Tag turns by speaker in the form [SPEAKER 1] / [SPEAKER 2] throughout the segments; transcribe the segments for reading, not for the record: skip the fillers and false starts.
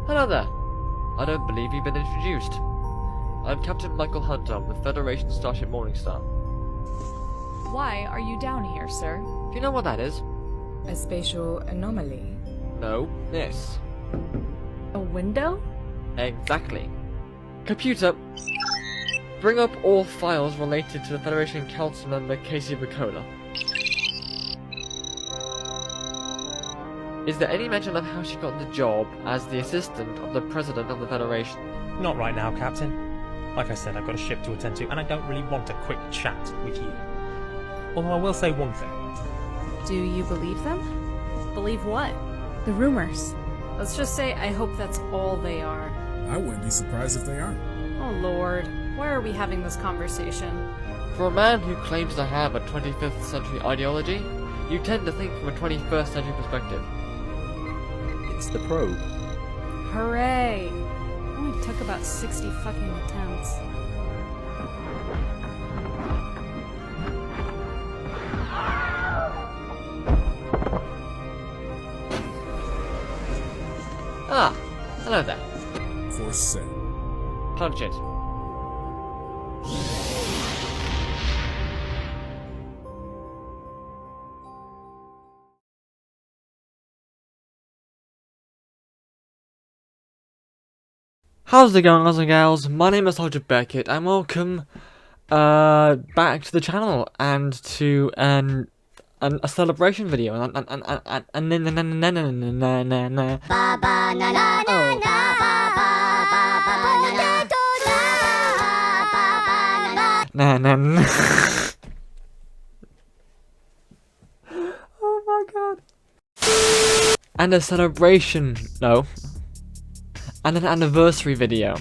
[SPEAKER 1] Hello there. I don't believe you've been introduced. I'm Captain Michael Hunter of the Federation starship Morningstar.
[SPEAKER 2] Why are you down here, sir?
[SPEAKER 1] Do you know what that is?
[SPEAKER 3] A spatial anomaly?
[SPEAKER 1] No, this.
[SPEAKER 2] A window?
[SPEAKER 1] Exactly. Computer, bring up all files related to the Federation Council member Casey Ricola. Is there any mention of how she got the job as the assistant of the President of the Federation?
[SPEAKER 4] Not right now, Captain. Like I said, I've got a ship to attend to, and I don't really want a quick chat with you. Although I will say one thing.
[SPEAKER 2] Do you believe them? Believe what?
[SPEAKER 3] The rumors.
[SPEAKER 2] Let's just say I hope that's all they are.
[SPEAKER 5] I wouldn't be surprised if they aren't.
[SPEAKER 2] Oh lord, why are we having this conversation?
[SPEAKER 1] For a man who claims to have a 25th century ideology, you tend to think from a 21st century perspective.
[SPEAKER 6] It's the probe.
[SPEAKER 2] Hooray! Only took about 60 fucking attempts.
[SPEAKER 1] Ah, hello there.
[SPEAKER 5] For set.
[SPEAKER 1] Punch it. How's it going, guys and gals? My name is Dr. Beckett, and welcome back to the channel and to a celebration video Oh my god. And a celebration, no. And an anniversary video.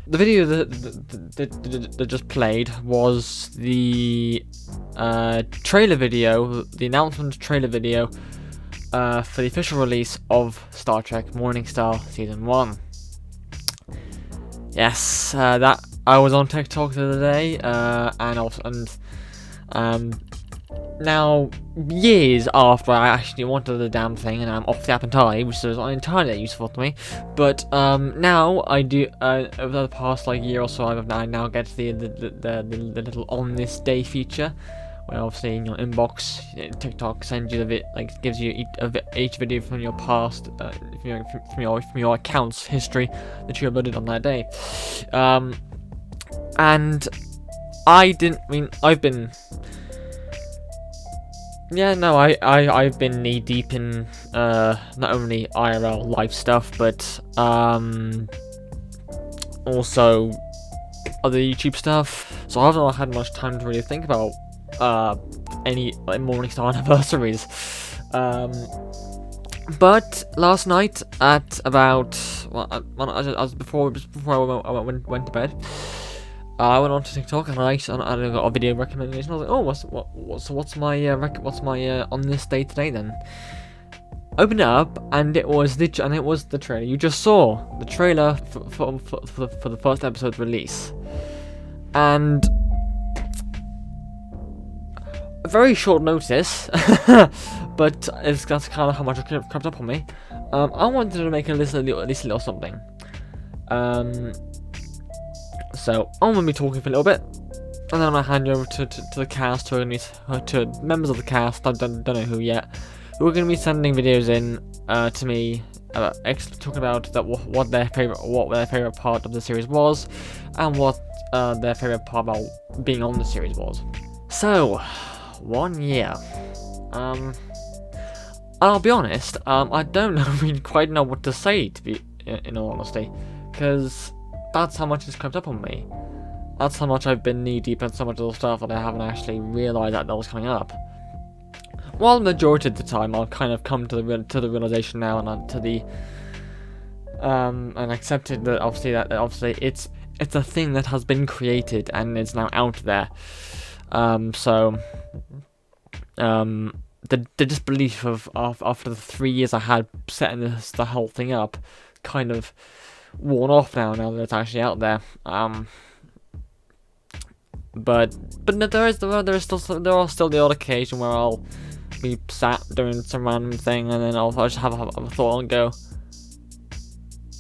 [SPEAKER 1] The video that just played was the trailer video, the announcement trailer video for the official release of Star Trek Morningstar Season 1. Yes, that I was on TikTok the other day, now, years after I actually wanted the damn thing, and I'm off the app entirely, which is not entirely useful to me. But now I do. Over the past year or so, I now get the little on this day feature, where obviously in your inbox, TikTok sends you gives you each video from your past, from your account's history that you uploaded on that day. And I've been. Yeah, no, I've been knee deep in not only IRL life stuff, but also other YouTube stuff. So I haven't had much time to really think about any Morningstar anniversaries. But last night at about before I went to bed. I went on to TikTok and I got a video recommendation. I was like, oh, what's my on this day today then? Opened it up and it was the trailer you just saw, the trailer for the first episode release, and a very short notice, but that's kind of how much it crept up on me. I wanted to make at least a little something. So I'm going to be talking for a little bit, and then I'm going to hand you over to the cast, to members of the cast, I don't know who yet, who are going to be sending videos in to me, talking about what their favorite part of the series was, and what their favorite part about being on the series was. So, 1 year. And I'll be honest, I don't really quite know what to say, to be in all honesty, because that's how much it's crept up on me. That's how much I've been knee deep in so much of the stuff that I haven't actually realised that was coming up. While the majority of the time I've kind of come to the realization now, and and accepted that obviously it's a thing that has been created and it's now out there. So the disbelief of after the 3 years I had setting the whole thing up kind of worn off now that it's actually out there. But no, there are still the odd occasion where I'll be sat doing some random thing and then I'll just have a thought and go,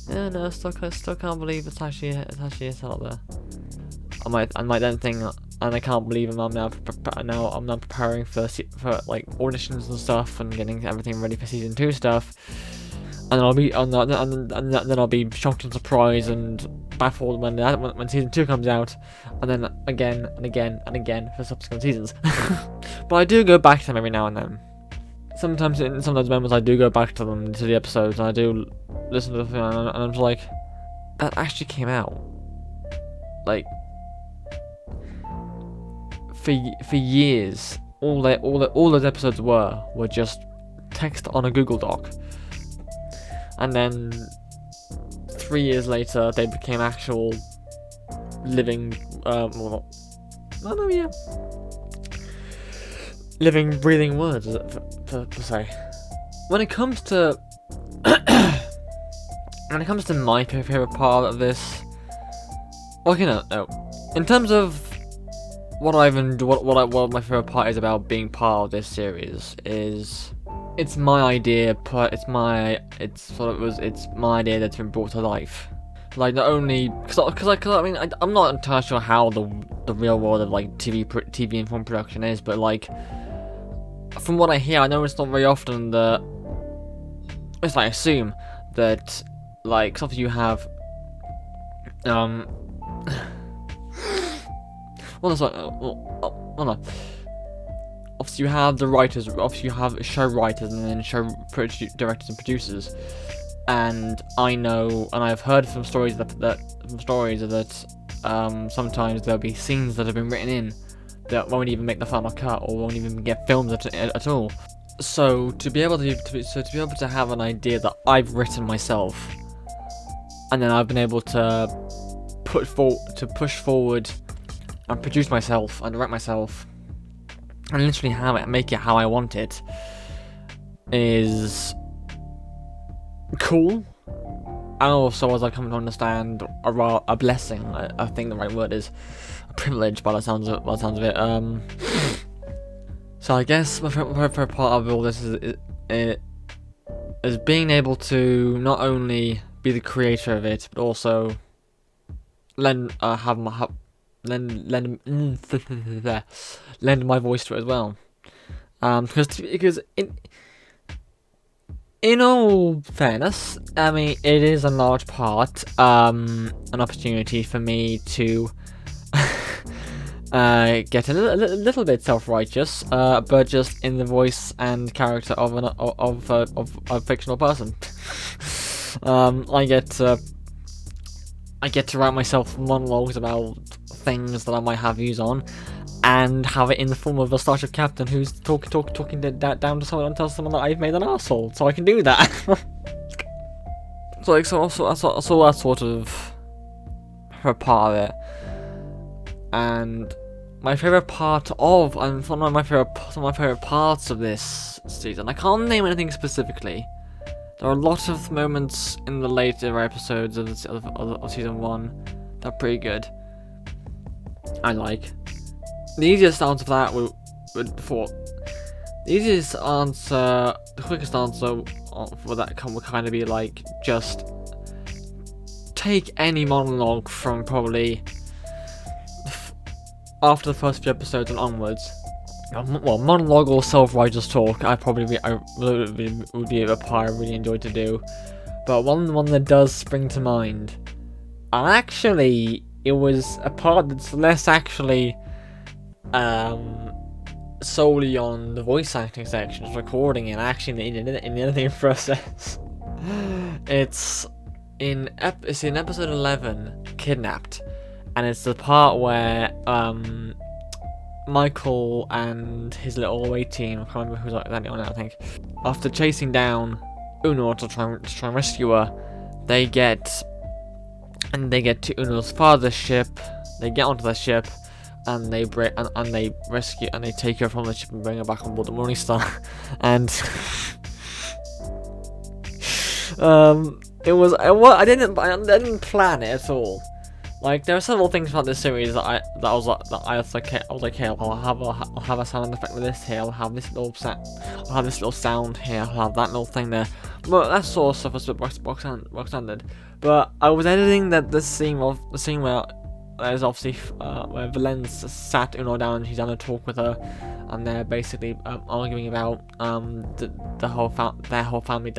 [SPEAKER 1] Yeah, no, still can't believe it's actually out there. I might then think, and I can't believe I'm now preparing for like auditions and stuff and getting everything ready for season 2 stuff. And then I'll be shocked and surprised and baffled when season 2 comes out, and then again and again and again for subsequent seasons. But I do go back to them every now and then. Sometimes in some of those moments I do go back to them, to the episodes, and I do listen to the thing, and I'm just like, that actually came out. Like, for years, all those episodes were just text on a Google Doc. And then 3 years later, they became actual living, living, breathing words, per se. When it comes to my favorite part of this, okay, no. In terms of what my favorite part is about being part of this series is, it's my idea, but it's my idea that's been brought to life. Like, not only because I mean, I'm not entirely sure how the real world of like TV and film production is, but like, from what I hear, I know it's not very often that, at least I assume that, like, stuff you have well, that's like, well, no. Obviously, you have the writers. Obviously, you have show writers and then show directors and producers. And I know, and I've heard from stories that sometimes there'll be scenes that have been written in that won't even make the final cut or won't even get filmed at all. So to be able to have an idea that I've written myself, and then I've been able to push forward and produce myself and direct myself, and literally make it how I want it, is cool. And also, as I come to understand, a blessing. I think the right word is a privilege, by the sounds of it. So I guess my favorite part of all this is being able to not only be the creator of it, but also lend my voice to it as well. Because in all fairness, I mean, it is a large part, an opportunity for me to get a little bit self-righteous, but just in the voice and character of a fictional person. I get to write myself monologues about things that I might have views on, and have it in the form of a starship captain who's talking down to someone and tells someone that I've made an arsehole, so I can do that. So I saw that sort of her part of it, and my favorite part of, and some of my favorite parts of this season. I can't name anything specifically. There are a lot of moments in the later episodes of season 1 that are pretty good. I like. The easiest answer for that the quickest answer for that would kind of be like, just take any monologue from probably after the first few episodes and onwards. Well, monologue or self-righteous talk, I would be a part I really enjoyed to do. But one that does spring to mind, and actually it was a part that's less actually solely on the voice acting section, it's recording and actually in the editing process. It's in episode 11, Kidnapped, and it's the part where Michael and his little away team, I can't remember who's exactly on it, I think, after chasing down Uno to try and rescue her, they get to Uno's father's ship. They get onto the ship, and they rescue and they take her from the ship and bring her back on board the Morningstar. And I didn't plan it at all. Like, there are several things about this series that I was like, hey, I'll have a sound effect with this here. I'll have this little sound here. I'll have that little thing there. well, that sort of stuff was a bit rock standard. But I was editing the scene where there's obviously where Valen's sat Uno down and he's having a talk with her, and they're basically arguing about their whole family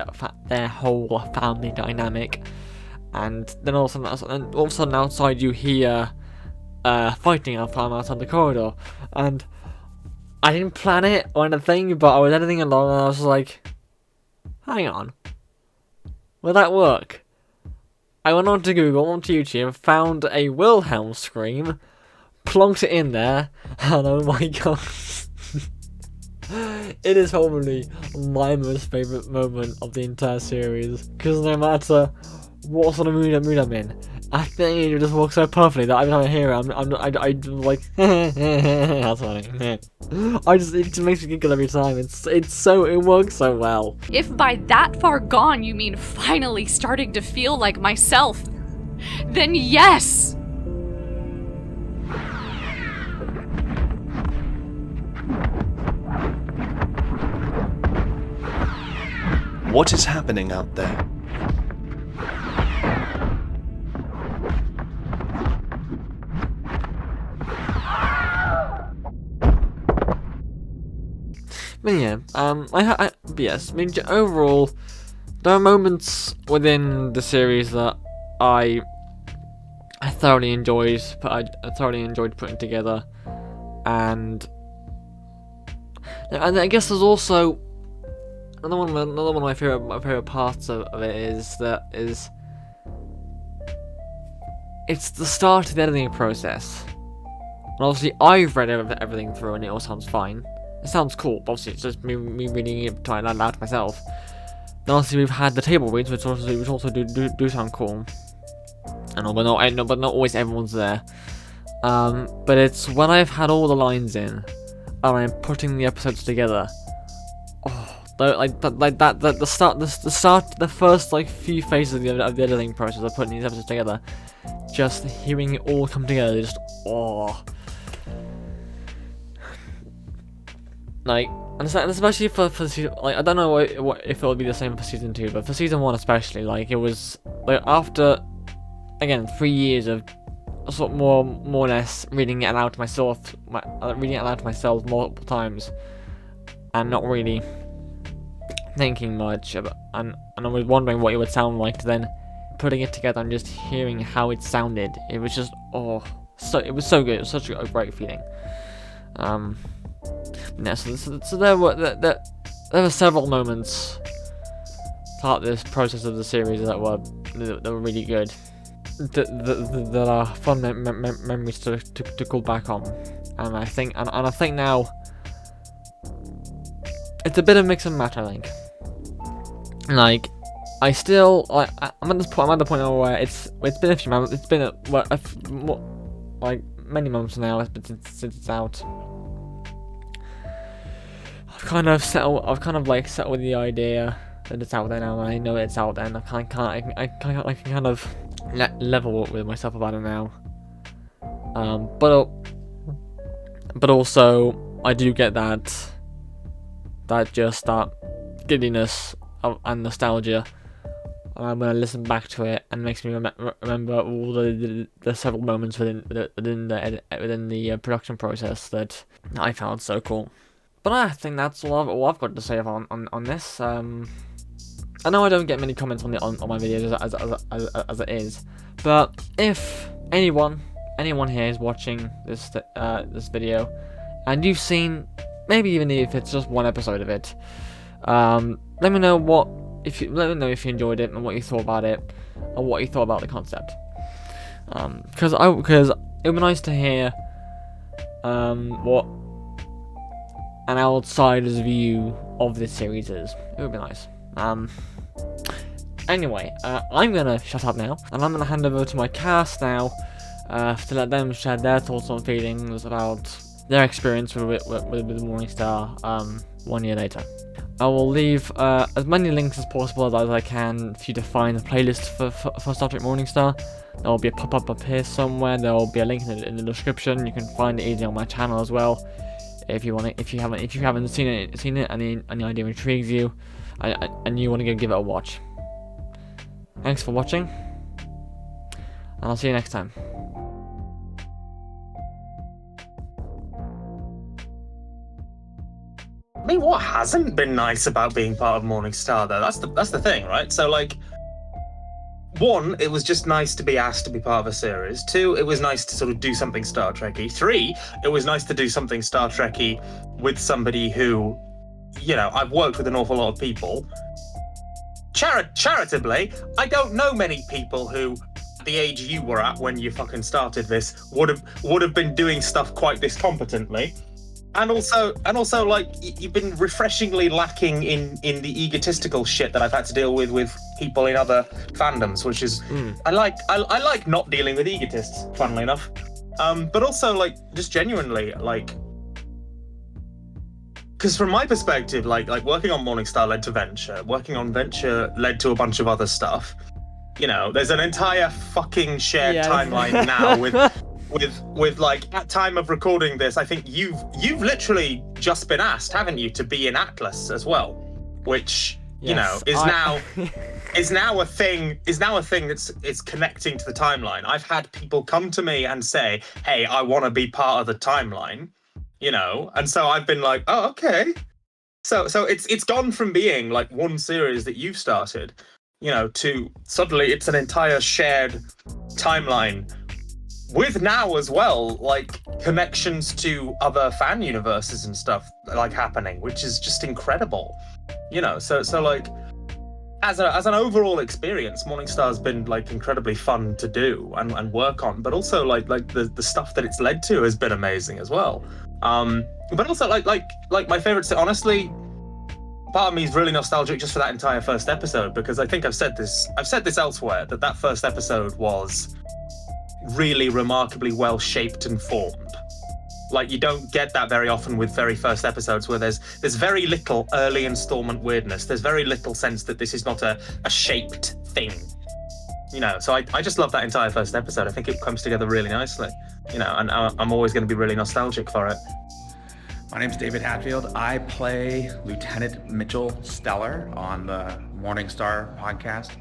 [SPEAKER 1] dynamic. And then all of a sudden outside you hear fighting outside the corridor, and I didn't plan it or anything, but I was editing along and I was like, hang on, will that work? I went onto Google, onto YouTube, found a Wilhelm scream, plonked it in there, and oh my god. It is probably my most favourite moment of the entire series, because no matter what sort of mood I'm in, I think it just works so perfectly that every time I hear it, I'm like, that's funny. It just makes me giggle every time. It works so well.
[SPEAKER 7] If by that far gone you mean finally starting to feel like myself, then yes!
[SPEAKER 8] What is happening out there?
[SPEAKER 1] But yeah, yes, I mean, overall, there are moments within the series that I thoroughly enjoyed, putting together, and I guess there's also another one of my favorite parts of it is it's the start of the editing process. And obviously, I've read everything through, and it all sounds fine. It sounds cool, but obviously it's just me reading it out loud to myself. Then obviously we've had the table reads, which also do sound cool. And all, but not always everyone's there. But it's when I've had all the lines in, and I'm putting the episodes together. Oh, the first like few phases of the editing process of putting these episodes together, just hearing it all come together, just like, and especially for season, like, I don't know what if it would be the same for season 2, but for season 1 especially, like, it was like after, again, 3 years of sort of more or less reading it aloud to myself, multiple times, and not really thinking much about, and I was wondering what it would sound like, to then putting it together and just hearing how it sounded. It was just it was so good. It was such a great feeling. Yeah, so there were several moments throughout this process of the series that were really good, that are fun memories to call back on, and I think now it's a bit of mix and match. I think, like, I'm at the point now where it's been a few months. It's been like many months now since it's out. I've kind of settled with the idea that it's out there now, and I know it's out there, and I can kind of level with myself about it now. But also I do get that giddiness and nostalgia. And I'm gonna listen back to it, and it makes me remember all the several moments within the production process that I found so cool. But I think that's all I've got to say on this. I know I don't get many comments on my videos as it is, but if anyone here is watching this video, and you've seen, maybe even if it's just one episode of it, let me know if you enjoyed it and what you thought about it, or what you thought about the concept. Because it would be nice to hear what an outsider's view of this series is. It would be nice. Anyway, I'm gonna shut up now, and I'm gonna hand over to my cast now, to let them share their thoughts and feelings about their experience with Morningstar 1 year later. I will leave as many links as possible as I can for you to find the playlist for Star Trek Morningstar. There will be a pop-up up here somewhere. There will be a link in the description. You can find it easily on my channel as well. If you haven't seen it, and the idea intrigues you, and you want to go give it a watch. Thanks for watching, and I'll see you next time.
[SPEAKER 9] I mean, what hasn't been nice about being part of Morningstar, though? That's the thing, right? So, like, one, it was just nice to be asked to be part of a series. Two, it was nice to sort of do something Star Trek-y. Three, it was nice to do something Star Trek-y with somebody who, you know, I've worked with an awful lot of people. Charitably, I don't know many people who, at the age you were at when you fucking started this, would have been doing stuff quite this competently. And also, like, you've been refreshingly lacking in the egotistical shit that I've had to deal with people in other fandoms, which is I like not dealing with egotists, funnily enough. But also, like, just genuinely, like, because from my perspective, like working on Morningstar led to Venture, working on Venture led to a bunch of other stuff. You know, there's an entire fucking shared timeline now with like, at time of recording this, I think you've literally just been asked, haven't you, to be in Atlas as well, which you know is now a thing that's connecting to the timeline. I've had people come to me and say, hey, I want to be part of the timeline, you know, and so I've been like, oh, okay. So it's gone from being like one series that you've started, you know, to suddenly it's an entire shared timeline with now as well, like, connections to other fan universes and stuff like happening, which is just incredible, you know. So like, as an overall experience, Morningstar's been like incredibly fun to do and work on, but also like the stuff that it's led to has been amazing as well. But also like my favorite, honestly, part of me is really nostalgic just for that entire first episode, because I think I've said this elsewhere, that first episode was really remarkably well shaped and formed. Like, you don't get that very often with very first episodes, where there's very little early installment weirdness. There's very little sense that this is not a shaped thing, you know. So I just love that entire first episode. I think it comes together really nicely, you know, and I'm always going to be really nostalgic for it.
[SPEAKER 10] My name's David Hatfield. I play Lieutenant Mitchell Stellar on the Morningstar podcast,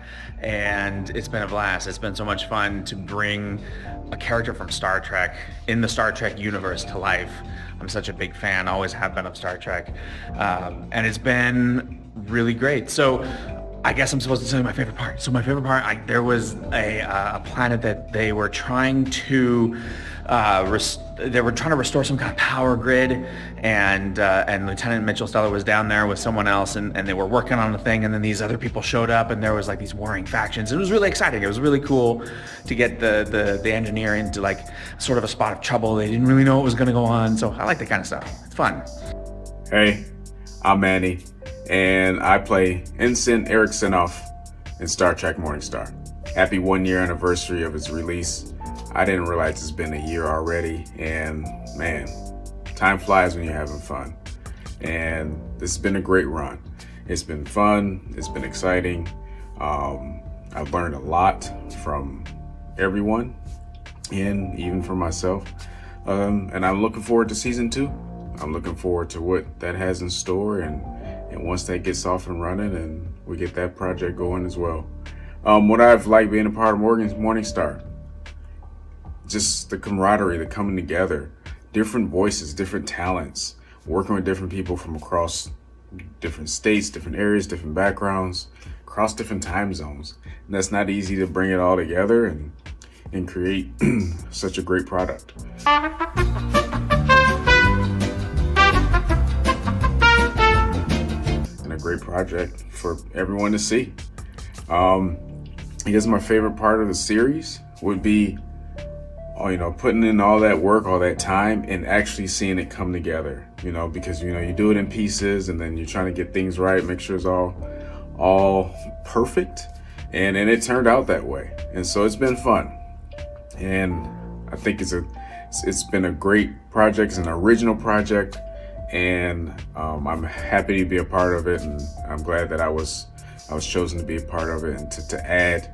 [SPEAKER 10] and it's been a blast. It's been so much fun to bring a character from Star Trek in the Star Trek universe to life. I'm such a big fan, always have been, of Star Trek, and it's been really great. So I guess I'm supposed to tell you my favorite part. So my favorite part, there was a planet that they were trying to restore some kind of power grid, and Lieutenant Mitchell Stellar was down there with someone else, and they were working on the thing, and then these other people showed up, and there was like these warring factions. It was really exciting. It was really cool to get the engineer into like sort of a spot of trouble. They didn't really know what was going to go on, so I like that kind of stuff. It's fun.
[SPEAKER 11] Hey, I'm Manny, and I play Ensign Eric Sinoff in Star Trek Morningstar. Happy 1 year anniversary of its release. I didn't realize it's been a year already, and man, time flies when you're having fun. And this has been a great run. It's been fun, it's been exciting. I've learned a lot from everyone, and even from myself. And I'm looking forward to season 2. I'm looking forward to what that has in store, and once that gets off and running and we get that project going as well. What I've liked being a part of Morningstar, just the camaraderie, the coming together, different voices, different talents, working with different people from across different states, different areas, different backgrounds, across different time zones. And that's not easy to bring it all together and create such a great product. And a great project for everyone to see. I guess my favorite part of the series would be, you know, putting in all that work, all that time, and actually seeing it come together, you know, because, you know, you do it in pieces and then you're trying to get things right, make sure it's all perfect. And it turned out that way. And so it's been fun. And I think it's been a great project. It's an original project, and I'm happy to be a part of it. And I'm glad that I was chosen to be a part of it and to add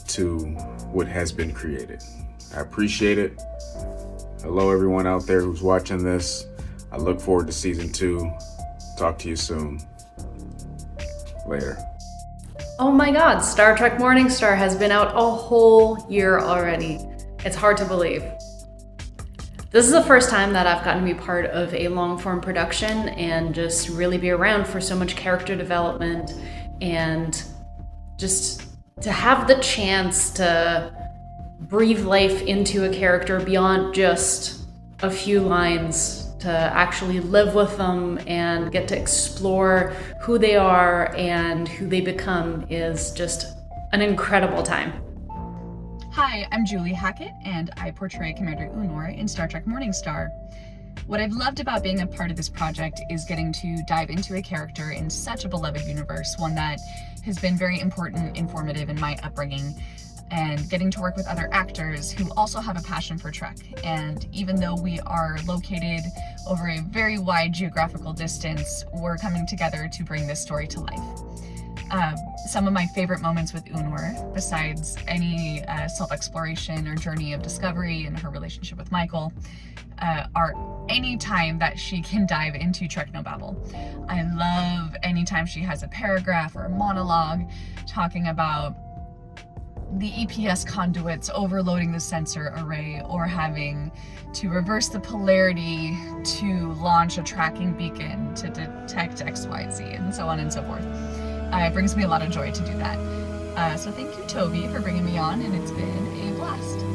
[SPEAKER 11] to what has been created. I appreciate it. Hello, everyone out there who's watching this. I look forward to season 2. Talk to you soon. later.
[SPEAKER 12] Oh my god, Star Trek Morningstar has been out a whole year already. It's hard to believe. This is the first time that I've gotten to be part of a long-form production and just really be around for so much character development and just to have the chance to breathe life into a character beyond just a few lines, to actually live with them and get to explore who they are and who they become is just an incredible time.
[SPEAKER 13] Hi, I'm Julie Hackett, and I portray Commander Unor in Star Trek Morningstar. What I've loved about being a part of this project is getting to dive into a character in such a beloved universe, one that has been very important, informative in my upbringing, and getting to work with other actors who also have a passion for Trek. And even though we are located over a very wide geographical distance, we're coming together to bring this story to life. Some of my favorite moments with Unor, besides any self-exploration or journey of discovery and her relationship with Michael, are any time that she can dive into Treknobabble. I love any time she has a paragraph or a monologue talking about the EPS conduits overloading the sensor array, or having to reverse the polarity to launch a tracking beacon to detect XYZ, and so on and so forth. It brings me a lot of joy to do that. So thank you, Toby, for bringing me on, and it's been a blast.